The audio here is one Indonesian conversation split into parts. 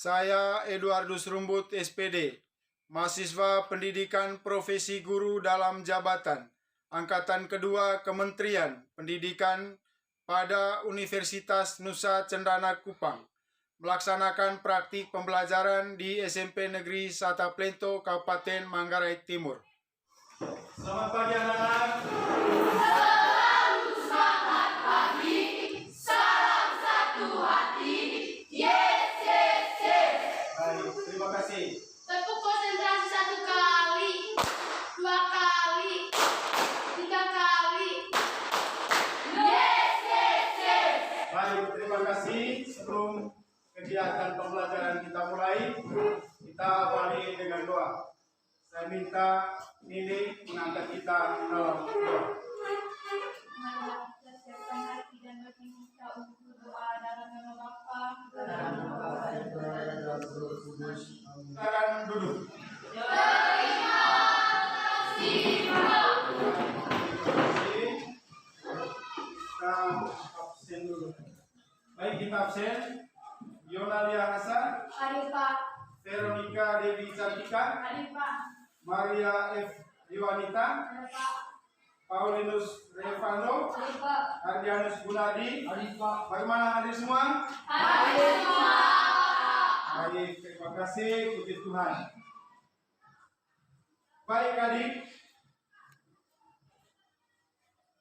Saya Eduardus Rumbut, SPD, mahasiswa pendidikan profesi guru dalam jabatan Angkatan Kedua Kementerian Pendidikan pada Universitas Nusa Cendana Kupang, melaksanakan praktik pembelajaran di SMP Negeri Sata Plento, Kabupaten Manggarai Timur. Selamat pagi anak-anak. Selamat pagi, salam satu hati, yes, yes, yes. Baik, terima kasih. Tepuk konsentrasi 1 kali, 2 kali, 3 kali, yes, yes, yes. Baik, terima kasih. Sebelum kegiatan pembelajaran kita mulai, kita awali dengan doa. Saya minta Nini mengangkat kita dalam doa. Siapkan hati dan bagi kita untuk berdoa dalam nama Bapa, Silakan duduk. Terima kasih, Pak. Kita absen dulu. Baik, kita absen. Yonalia Hasan, Hari Pak, Veronica Dewi Cantika, hari Pak, Maria F. Iwanita, hari Pak, Paulinus Revando, hari Pak, Ardianus Gunadi. Bagaimana hadir semua? hari semua. Baik, terima kasih. Puji Tuhan. Baik adik,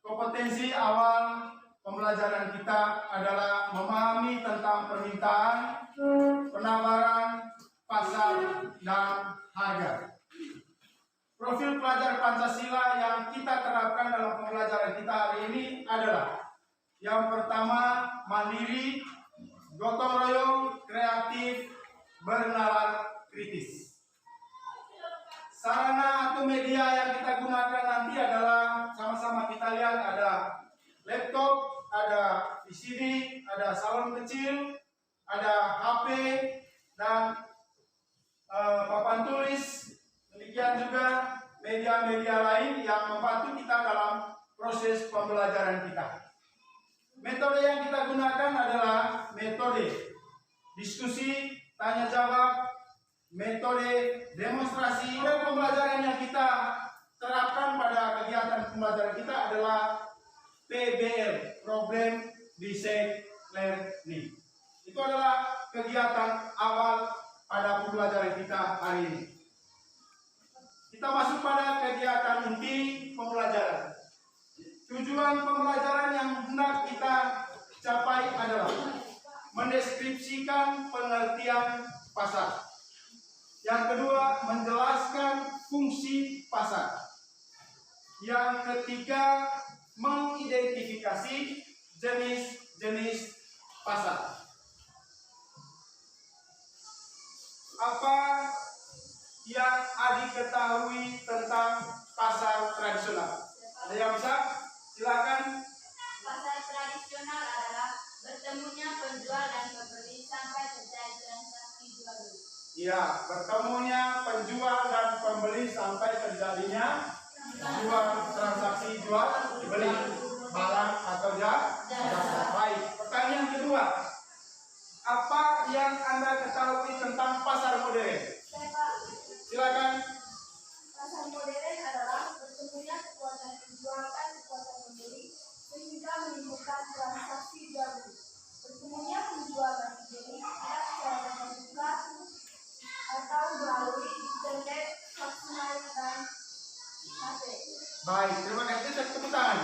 kompetensi awal pembelajaran kita adalah memahami tentang permintaan, penawaran, pasar, dan harga. Profil pelajar Pancasila yang kita terapkan dalam pembelajaran kita hari ini adalah: yang pertama, mandiri, gotong royong, kreatif, bernalar kritis. Sarana atau media yang kita gunakan nanti adalah, sama-sama kita lihat, ada laptop, ada VCD, ada salon kecil, ada HP, dan papan tulis. Demikian juga media-media lain yang membantu kita dalam proses pembelajaran kita. Metode yang kita gunakan adalah metode diskusi, tanya jawab, metode demonstrasi. Dan pembelajaran yang kita terapkan pada kegiatan pembelajaran kita adalah PBL, Problem Based Learning. Itu adalah kegiatan awal pada pembelajaran kita hari ini. Kita masuk pada kegiatan inti pembelajaran. Tujuan pembelajaran yang hendak kita capai adalah mendeskripsikan pengertian pasar. Yang kedua, menjelaskan fungsi pasar. Yang ketiga, mengidentifikasi jenis-jenis pasar. Apa yang adik ketahui tentang pasar tradisional? Ada yang bisa? Silakan. Pasar tradisional adalah bertemunya penjual dan pembeli sampai terjadi transaksi jual beli. Ya, bertemunya penjual dan pembeli sampai terjadinya transaksi jual beli barang atau jasa. Baik. Pertanyaan kedua, apa yang Anda ketahui tentang pasar modern? Silakan. Pasar modern adalah bertemunya kekuatan penjual dan kekuatan pembeli sehingga menimbulkan transaksi jual beli. Bertemunya penjual dan pembeli tidak secara tatap muka atau melalui internet, sosmed, dan HP. Baik, terima kasih. Tepuk tangan.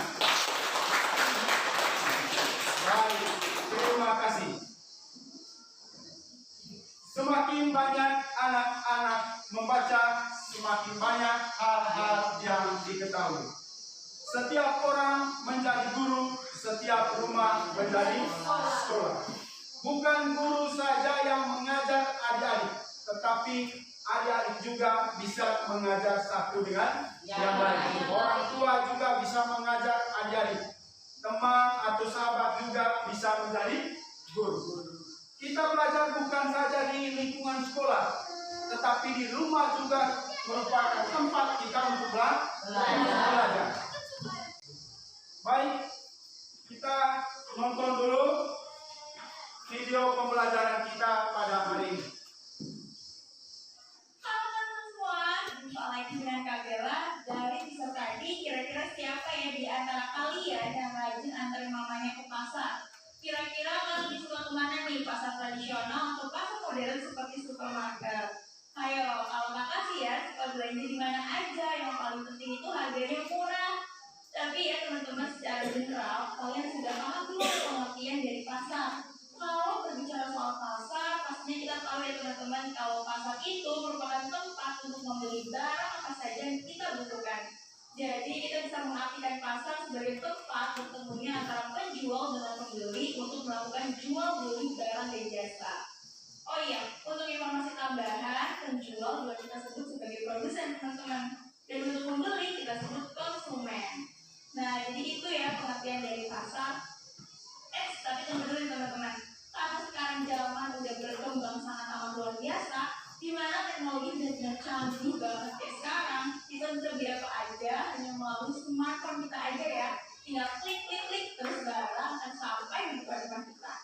Baik, terima kasih. Semakin banyak anak-anak membaca, semakin banyak hal-hal yang diketahui. Setiap orang menjadi guru, setiap rumah menjadi sekolah. Bukan guru saja yang mengajar adik-adik, tetapi adik-adik juga bisa mengajar satu dengan yang lain. Orang tua juga bisa mengajar adik-adik. Teman atau sahabat juga bisa menjadi guru. Kita belajar bukan saja di lingkungan sekolah, tetapi di rumah juga merupakan tempat kita untuk belajar. Baik, kita nonton dulu video pembelajaran kita pada hari ini. pasar tradisional atau pasar modern seperti supermarket. Ayo, kalau kakak sih ya suka belanja di mana aja, yang paling penting itu harganya murah. Tapi ya teman-teman, secara general kalian sudah paham belum pengertian dari pasar? Kalau berbicara soal pasar, pastinya kita tahu ya teman-teman, kalau pasar itu merupakan tempat untuk membeli barang apa saja yang kita butuhkan. Jadi kita bisa mengartikan pasar sebagai tempat bertemunya antara penjual dengan pembeli untuk melakukan jual beli barang dan jasa. Oh iya, untuk informasi tambahan, penjual juga kita sebut sebagai produsen teman-teman, dan untuk pembeli kita sebut konsumen. Nah, jadi itu ya pengertian dari pasar. Tapi tunggu dulu teman-teman, karena sekarang zaman udah berkembang sangat amat luar biasa, di mana teknologi benar-benar canggih banget kayak sekarang. Kita bisa beli apa aja hanya melalui smartphone kita aja ya, tinggal klik terus barang akan sampai di depan kita.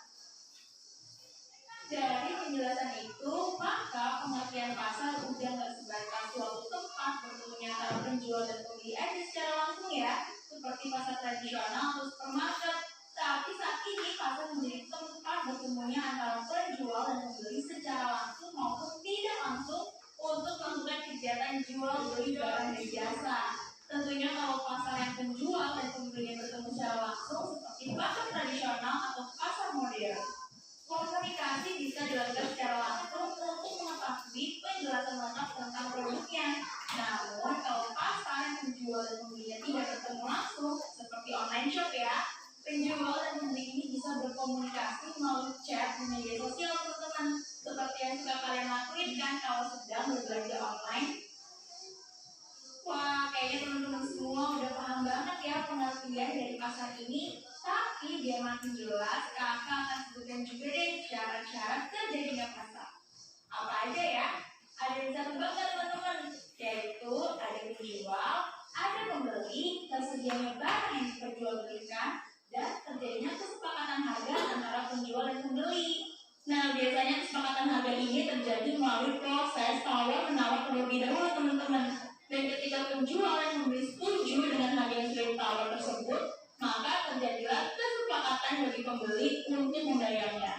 Dari penjelasan itu, maka pengertian pasar udah nggak sebatas suatu tempat bertemunya antara penjual dan pembeli aja secara langsung ya, seperti pasar tradisional atau supermarket. Tapi saat ini pasar menjadi tempat bertemunya antara penjual dan pembeli secara langsung maupun tidak langsung untuk melakukan kegiatan jual beli barang dan jasa. Tentunya kalau pasar yang penjual dan pembeli bertemu secara langsung seperti pasar tradisional atau pasar modern, komunikasi bisa dilakukan secara langsung untuk mengetahui penjelasan lengkap tentang produknya. Namun kalau pasar yang penjual dan pembelinya tidak bertemu langsung seperti online shop ya, penjual dan pembeli ini bisa berkomunikasi melalui chat di media sosial teman-teman, seperti yang sudah kalian lakuin kan kalau sedang berbelanja online. Wah, kayaknya teman-teman semua udah paham banget ya pengertian dari pasar ini. Tapi biar makin jelas, kakak akan sebutkan juga deh syarat-syarat terjadinya pasar. Apa aja ya? Ada yang bisa tebak nggak teman-teman? Yaitu ada penjual, ada pembeli, tersedianya barang yang diperjualbelikan, dan terjadinya kesepakatan harga antara penjual dan pembeli. Nah, biasanya kesepakatan harga ini terjadi melalui proses tawar-menawar terlebih dahulu teman-teman. Dan ketika penjual dan pembeli setuju dengan harga yang sudah ditawar tersebut, maka terjadilah kesepakatan bagi pembeli untuk membayarnya.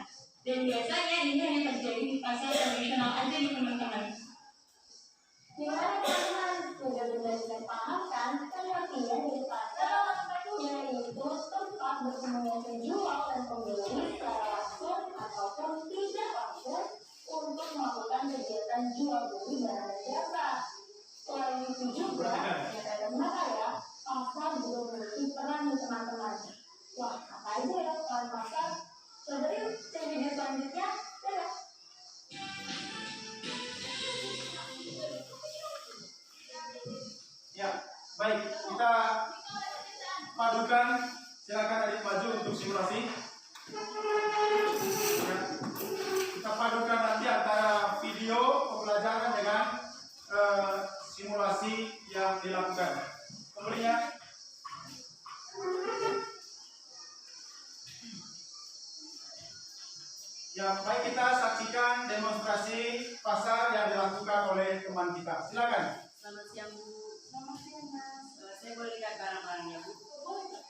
Dan biasanya ini hanya terjadi di pasar tradisional aja nih teman-teman. Gimana teman-teman? Sudah benar-benar paham kan pengertian dari pasar, yaitu tempat bertemunya penjual dan pembeli secara langsung ataupun tidak langsung untuk melakukan kegiatan jual beli barang dan jasa. Selain itu juga, ya benar ya, pasar juga memiliki peran di teman-teman. Wah, apa aja ya peran pasar? Coba yuk, cek video selanjutnya. Dadah. Ya, baik, kita padukan. Silakan adik maju untuk simulasi. Ya, kita padukan nanti antara video pembelajaran dengan simulasi yang dilakukan. Kemudian ya, baik, kita saksikan demonstrasi pasar yang dilakukan oleh teman kita. Silakan. Selamat siang Bu. Selamat siang, Mas. Saya boleh lihat barang-barangnya Bu? Boleh.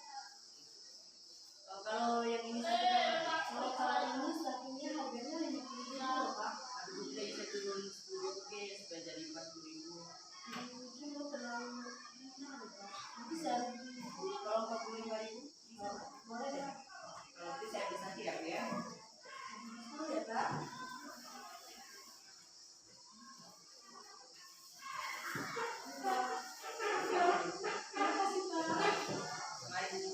Kalau yang ini saja Kalau ini startingnya harganya 50.000 loh, Pak. aduh tidak bisa turun 10.000 ke supaya jadi 40.000. Cuma terlalu mahal, Pak. Bisa. Kalau 45.000 bisa. Boleh ya? Kalau itu saya bisa tidak ya? Boleh, Pak. Mari Bu.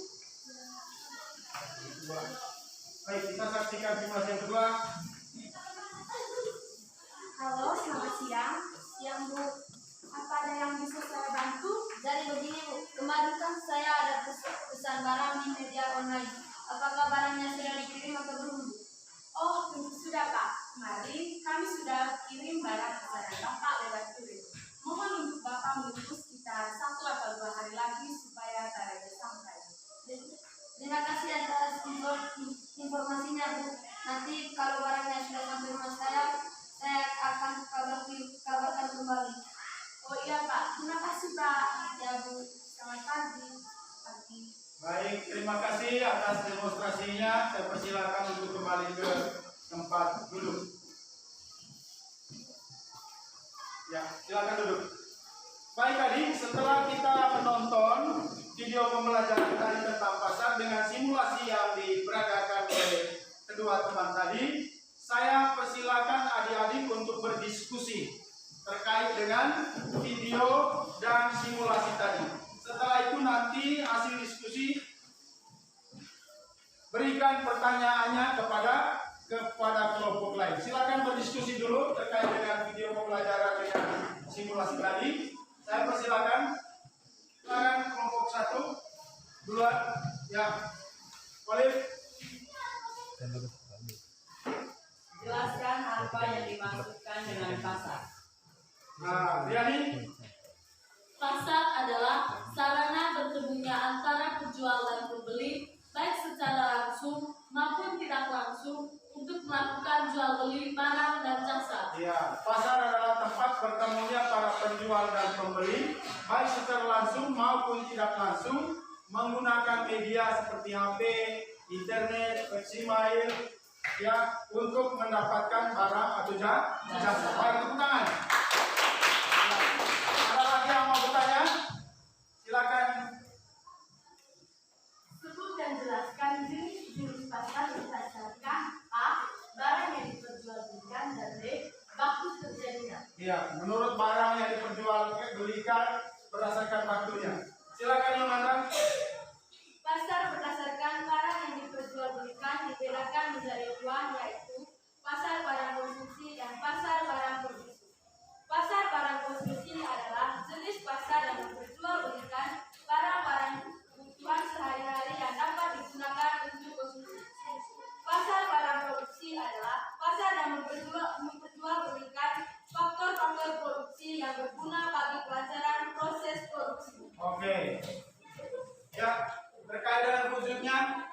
Baik, kita saksikan simulasi yang kedua. Halo, selamat siang. Siang, Bu. Apa ada yang bisa saya bantu? Jadi begini, Bu. Kemarin kan saya ada pesan barang di media online. Apakah barangnya sudah dikirim atau belum, Bu? Oh, tentu sudah, Pak. Kemarin kami sudah kirim barang pesanan Bapak lewat kurir. Mohon untuk Bapak menunggu sekitar 1 atau 2 hari lagi supaya barangnya sampai. Terima kasih atas informasinya, Bu. Nanti kalau barangnya sudah sampai rumah saya akan kabarkan kembali. Oh iya, Pak. Terima kasih, Pak. Ya, Bu. Selamat pagi. Baik, terima kasih atas demonstrasinya. Saya persilakan untuk kembali ke tempat duduk. Ya, silakan duduk. Baik tadi, setelah kita menonton video pembelajaran tadi tentang pasar dengan simulasi yang diperagakan oleh kedua teman tadi, saya persilakan adik-adik untuk berdiskusi terkait dengan video dan simulasi tadi. Setelah itu nanti hasil diskusi berikan pertanyaannya kepada kelompok lain. Silakan berdiskusi dulu terkait dengan video pembelajaran dengan simulasi tadi. Saya persilakan. Silakan kelompok 1, 2, ya. Walid. Jelaskan apa yang dimaksudkan dengan pasar. Nah, Riani. Pasar adalah sarana bertemunya antara penjual dan pembeli, baik secara langsung maupun tidak langsung, untuk melakukan jual beli barang dan jasa. Ya, pasar adalah tempat bertemunya para penjual dan pembeli, baik secara langsung maupun tidak langsung, menggunakan media seperti HP, internet, fax email, ya, untuk mendapatkan barang atau jasa. Baik, tepuk tangan. Ada lagi yang mau bertanya? Silakan. Sebut dan jelaskan jenis pasar berdasarkan A. Barang yang diperjualbelikan, dan B. Waktu terjadinya. Iya, menurut barang yang diperjualbelikan berdasarkan waktunya. Silakan Yolanda. Pasar berdasarkan barang yang diperjualbelikan dibedakan menjadi dua, yaitu pasar barang konsumsi dan pasar barang produksi. Pasar barang konsumsi adalah jenis pasar yang memperjualbelikan barang-barang kebutuhan sehari-hari yang dapat digunakan untuk konsumsi. Pasar barang produksi adalah pasar yang memperjualbelikan faktor-faktor produksi yang berguna bagi kelancaran proses produksi. Oke. Ya, terkait dengan wujudnya,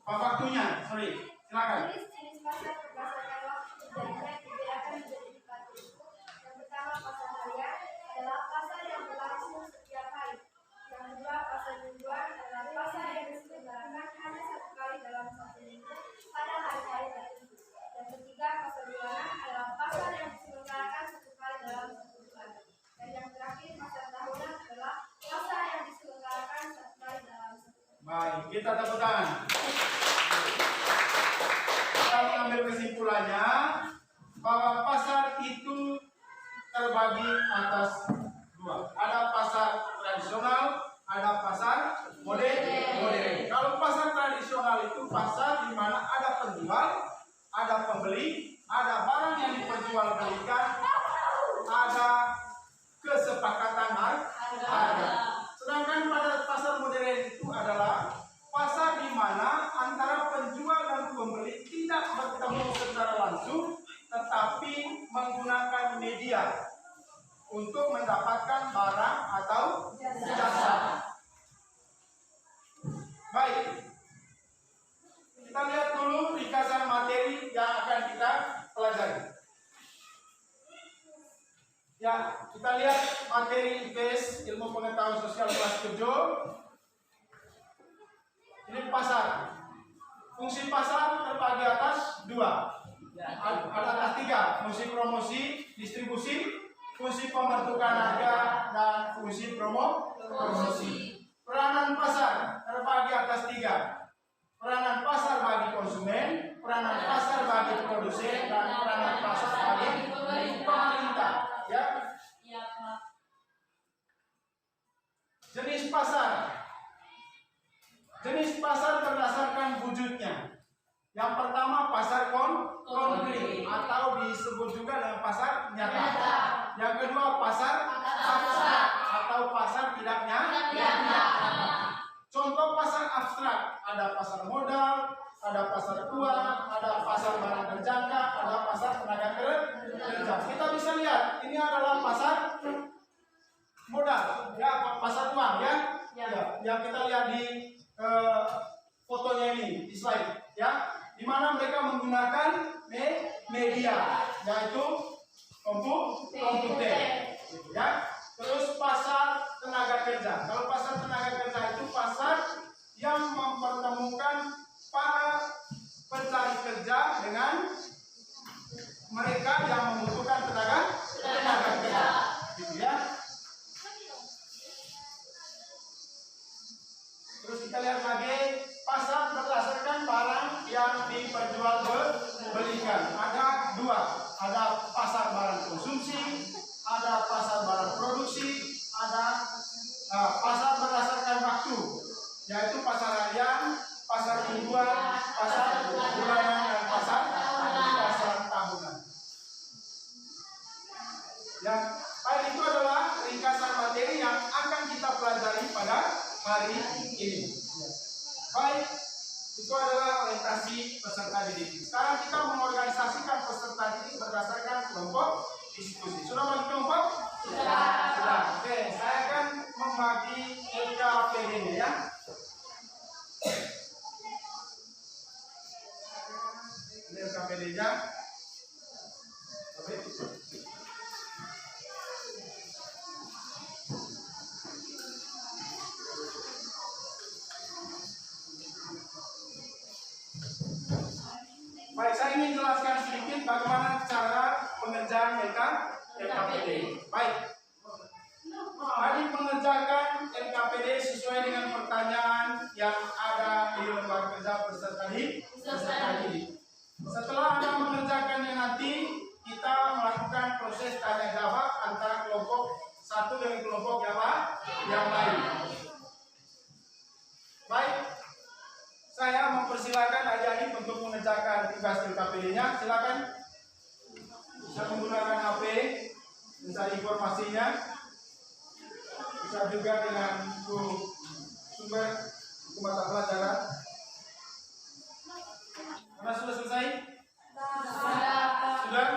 waktunya, silakan. Jenis pasar berdasarkan waktu terjadinya dibedakan menjadi 4 jenis. Yang pertama, pasar harian adalah pasar yang berlangsung setiap hari. Yang kedua, pasar mingguan adalah pasar yang diselenggarakan hanya 1 kali dalam 1 minggu pada hari-hari tertentu. Yang ketiga, pasar bulanan adalah pasar yang diselenggarakan 1 kali dalam 1 bulan. Dan yang terakhir, pasar tahunan adalah pasar yang diselenggarakan 1 kali dalam 1 bulan. Baik, kita tepuk tangan. Kita mengambil kesimpulannya bahwa pasar itu terbagi atas dua. Ada pasar tradisional, ada pasar modern. Kalau pasar tradisional itu pasar di mana ada penjual, ada pembeli, ada barang yang diperjualbelikan, ada kesepakatan harga. Sedangkan pada pasar modern itu adalah pasar di mana antara penjual dan pembeli tidak bertemu secara langsung, tetapi menggunakan media untuk mendapatkan barang atau jasa. Baik, kita lihat dulu ringkasan materi yang akan kita pelajari. Ya, kita lihat materi IPS Ilmu Pengetahuan Sosial kelas 7. Ini pasar. Fungsi pasar terbagi atas 2. Ada atas 3. Fungsi promosi, distribusi, fungsi pembentukan harga, dan fungsi promosi. Peranan pasar terbagi atas 3. Peranan pasar bagi konsumen, peranan pasar bagi produsen, dan peranan pasar bagi pemerintah. Ya. Ya, Pak. Jenis pasar. Jenis pasar berdasarkan wujudnya. Yang pertama pasar konkret atau disebut juga dengan pasar nyata. Yang kedua pasar abstrak atau pasar tidak nyata. Contoh pasar abstrak, ada pasar modal, ada pasar uang, ada pasar barang berjangka, ada pasar tenaga kerja. Kita bisa lihat ini adalah pasar modal, ya, pasar uang, ya. Yang kita lihat di fotonya ini di slide, ya, di mana mereka menggunakan media, yaitu komputer, ya. Terus pasar tenaga kerja. Kalau pasar tenaga kerja itu pasar yang mempertemukan para pencari kerja dengan kita lihat lagi pasar berdasarkan barang yang diperjualbelikan. Ada dua, ada pasar barang konsumsi, ada pasar barang produksi, ada pasar berdasarkan waktu, yaitu pasar harian, pasar mingguan, pasar bulanan, dan pasar tahunan. Ya, baik, itu adalah ringkasan materi yang akan kita pelajari pada hari ini. Baik, itu adalah orientasi peserta didik. Sekarang kita mengorganisasikan peserta didik berdasarkan kelompok diskusi. Sudah bagi kelompok? Sudah. Oke, saya akan membagi LKPD ini ya. Ini LKPD-nya. Oke. Baik, saya ingin jelaskan sedikit bagaimana cara pengerjaan LKPD. Baik, mari mengerjakan LKPD sesuai dengan pertanyaan yang ada di lembar kerja peserta didik. Setelah Anda mengerjakannya nanti, kita melakukan proses tanya jawab antara kelompok satu dengan kelompok yang lain. Baik, saya mempersilakan adik-adik untuk mengerjakan tugas LKPD-nya. Silakan, bisa menggunakan HP, mencari informasinya, bisa juga dengan sumber buku mata pelajaran. Mana sudah selesai? Sudah?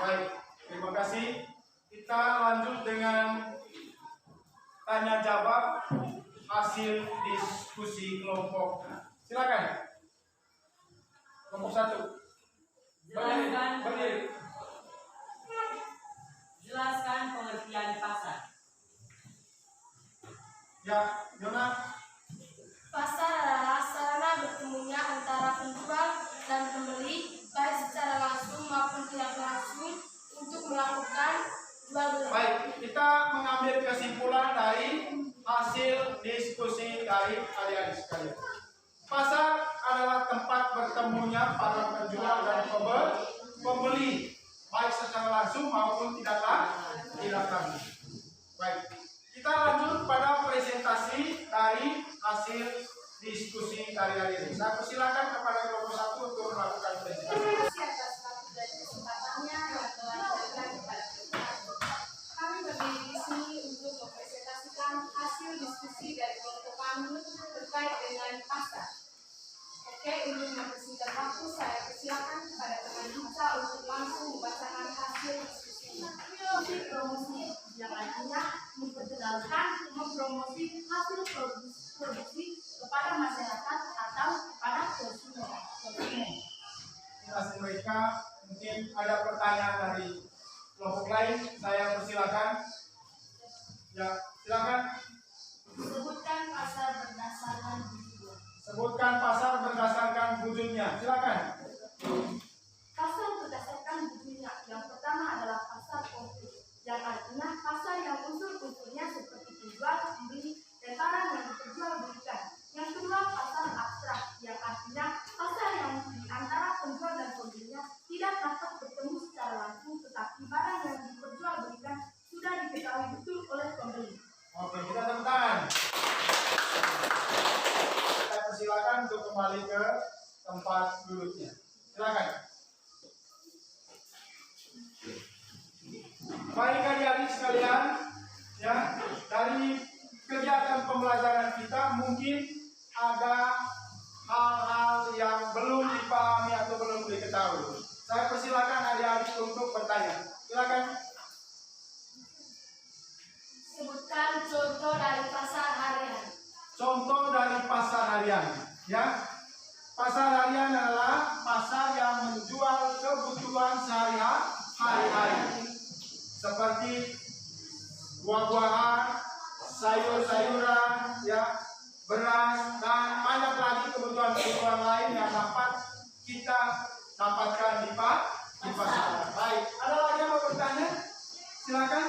Baik, terima kasih. Kita lanjut dengan tanya jawab hasil diskusi kelompok. Silakan. Kelompok satu. Berdiri. Jelaskan pengertian pasar. Ya, Yona. Pasar adalah sarana bertemunya antara penjual dan pembeli, baik secara langsung maupun tidak langsung, untuk melakukan jual beli. Baik, kita mengambil kesimpulan dari hasil diskusi dari adik-adik sekalian. Pasar adalah tempat bertemunya para penjual dan pembeli, baik secara langsung maupun tidak langsung. Baik, kita lanjut pada presentasi dari hasil diskusi dari adik-adik. Saya persilakan kepada kelompok satu untuk melakukan presentasi. Terima kasih atas waktu dan kesempatannya yang telah diberikan kepada kita. Kami berdiri di sini untuk mempresentasikan hasil diskusi dari kelompok kami terkait dengan pasar. Oke, untuk mempersingkat waktu, saya persilakan kepada teman Lisa untuk langsung membacakan hasil diskusinya. Promosi yang artinya memperkenalkan, mempromosi hasil produksi kepada masyarakat atau kepada konsumen. Hasil mereka, mungkin ada pertanyaan dari kelompok lain, saya persilakan. Ya, silakan. Sebutkan pasar berdasarkan tujuan. Sebutkan pasar berdasarkan wujudnya. Silakan. Pasar berdasarkan wujudnya. Yang pertama adalah pasar konkret, yang artinya pasar yang unsur-unsurnya seperti penjual, pembeli, dan barang yang diperjualbelikan. Yang kedua, pasar abstrak, yang artinya pasar yang di antara penjual dan pembelinya tidak dapat bertemu secara langsung, tetapi barang yang diperjualbelikan sudah diketahui betul oleh pembeli. Oke, kita tepuk tangan. Saya persilakan untuk kembali ke tempat duduknya. Silakan. Baik adik-adik sekalian, ya, dari kegiatan pembelajaran kita mungkin ada hal-hal yang belum dipahami atau belum diketahui. Saya persilakan adik-adik untuk bertanya. Silakan. Sebutkan contoh dari pasar harian. Contoh dari pasar harian, ya. Pasar harian adalah pasar yang menjual kebutuhan sehari-hari, seperti buah-buahan, sayur-sayuran, ya, beras, dan banyak lagi kebutuhan-kebutuhan lain yang dapat kita dapatkan di pasar. Baik, ada lagi yang mau bertanya? Silakan.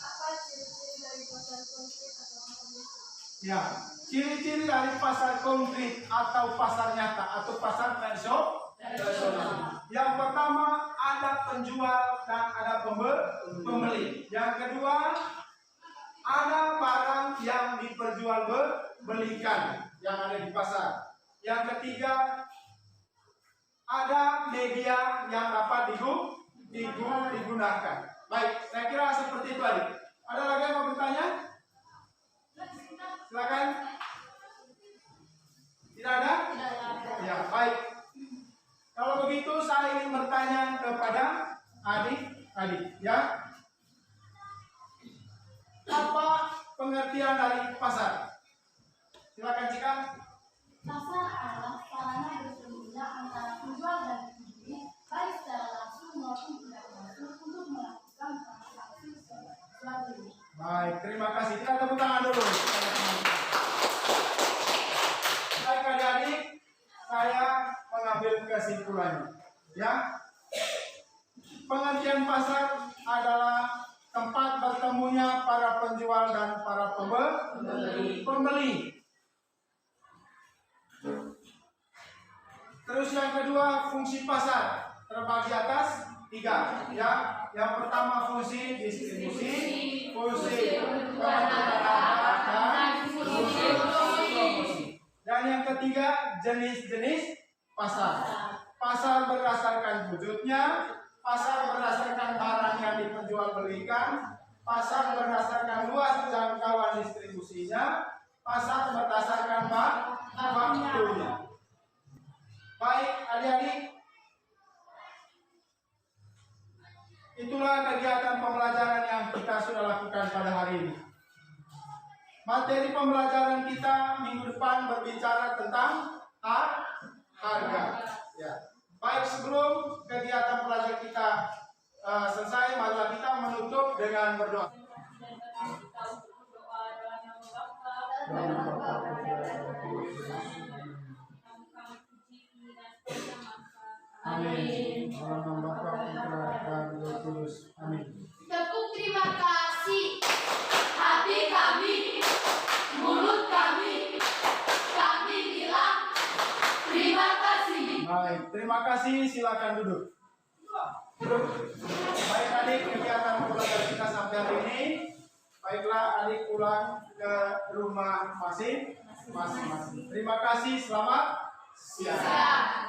Apa ciri-ciri dari pasar konkret atau pembeli? Ya, ciri-ciri dari pasar konkret atau pasar nyata atau pasar tradisional. Yang pertama ada penjual dan ada pembeli. Yang kedua ada barang yang diperjualbelikan yang ada di pasar. Yang ketiga ada media yang dapat digunakan. Baik, saya kira seperti itu aja. Ada lagi yang mau bertanya? Silakan. Tidak ada? Ya, baik. Kalau begitu saya ingin bertanya kepada adik-adik, ya. Apa pengertian dari pasar? Silakan Cika. Pasar adalah sarana bertemunya antara penjual dan pembeli, baik secara langsung maupun tidak langsung, untuk melakukan transaksi jual beli. Baik, terima kasih. Kita tepuk tangan dulu. Baik adik-adik, saya mengambil kesimpulannya. Ya, pengertian pasar adalah tempat bertemunya para penjual dan para pembeli. Terus yang kedua, fungsi pasar terbagi atas 3. Ya, yang pertama fungsi distribusi, fungsi pengelolaan dan fungsi promosi. Dan yang ketiga, jenis-jenis pasar. Pasar berdasarkan wujudnya, pasar berdasarkan barang yang diperjualbelikan, pasar berdasarkan luas jangkauan distribusinya, pasar berdasarkan waktunya. Baik adik-adik, itulah kegiatan pembelajaran yang kita sudah lakukan pada hari ini. Materi pembelajaran kita minggu depan berbicara tentang harga. Ya. Baik, sebelum kegiatan pelajar kita selesai, marilah kita menutup dengan berdoa. Amin. Dalam nama Bapa, Putra, dan Roh Kudus. Amin. Tepuk terima kasih. Hati kami, mulut kami bilang terima kasih. Baik, terima kasih. Silakan duduk. Baik adik, kegiatan pembelajaran kita sampai hari ini. Baiklah adik pulang ke rumah masing-masing. Terima kasih. Selamat siang.